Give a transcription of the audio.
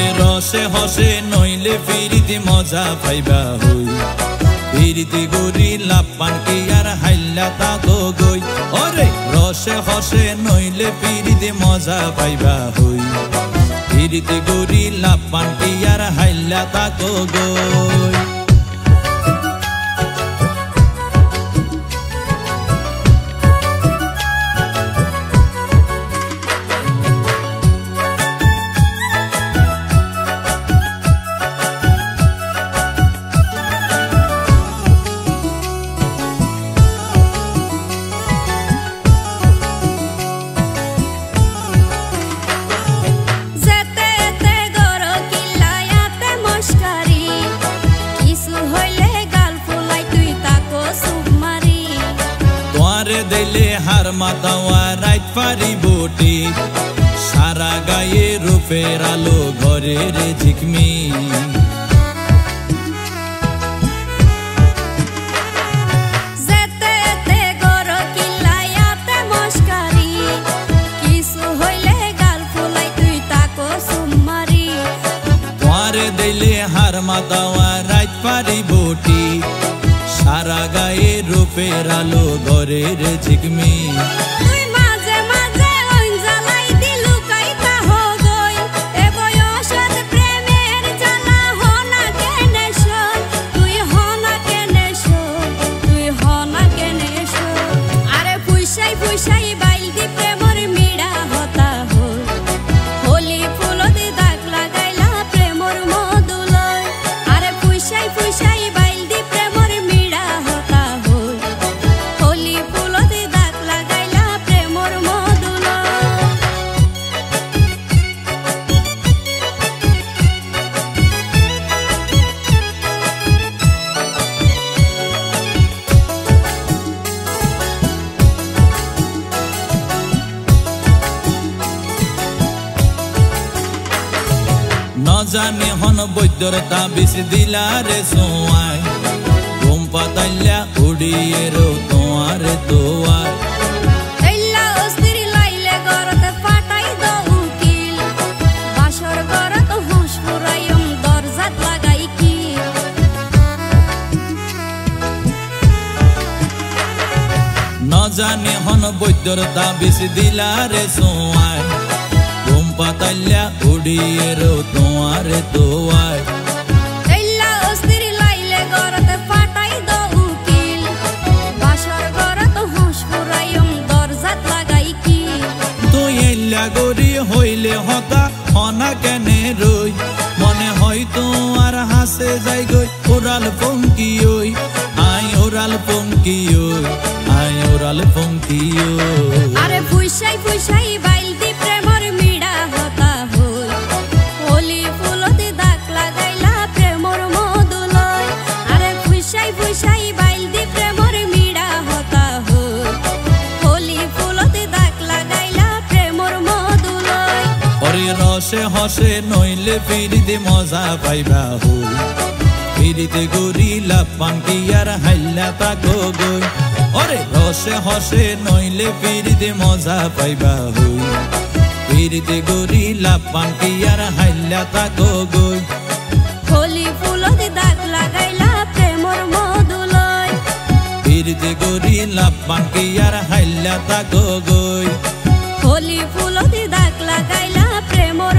ওরে রসে হসে নইলে ফিরিতে মজা পাইবা হই ফিরিতে গরি লাপান কি আর হাইলা তা গই ওরে রসে হসে নইলে ফিরিতে মজা পাইবা হই ফিরিতে গরি লাপান কি আর হাইলা তা গই দিলে হার মাতাওয়া রাইত পারি বটি সারা গায়ে রূপের আলো ঘরের ঝিকমি দিলে হার মাতাওয়া রাইত পারি বটি সারা গায়ে রূপের আলো ঘরের ঝিকমি জানে হন বৈদ্যর তাবিজ দিলারে সোয়াই ঘুম পাতাইলা উড়িয়ে রো তোমার দোয়ার জানে হন বৈদ্যর তাবিজ দিলারে সোয়াই ঘুম পাতাইলা উড়িয়ে রো তোমার দোয়ার গরি হইলে হতা হনা কেনে রই মনে হয় তোমার হাসে যাই গই ওরাল পঙ্কি ওই আই ওরাল পঙ্কি ওই আই ওরাল পঙ্কি ওই আরে ফুইসাই ফুইসাই বাইলতি প্রেমর মিড়া হতা হই হোলি ফুলতে দাগ লাগাইলা প্রেমর মধুলয় আরে ফুইসাই ফুইসাই বাইলতি প্রেমর মিড়া হতা হই হোলি ফুলতে দাগ লাগাইলা প্রেমর মধুলয় ওরে রসে হসে নইলে ফিরিতে মজা পাইবা হই ফিরিতে গরি লাপান কি আর হাইলা তা গই ওরে রসে হসে নইলে ফিরিতে মজা পাইবা হই ফিরিতে গরি লাপান কি আর হাইলা তা গই হোলি ফুলতে দাগ লাগাইলা প্রেমর মধুলয় ফিরিতে গরি লাপান কি আর হাইলা তা গই হোলি ফুলতে দাগ লাগাইলা প্রেমর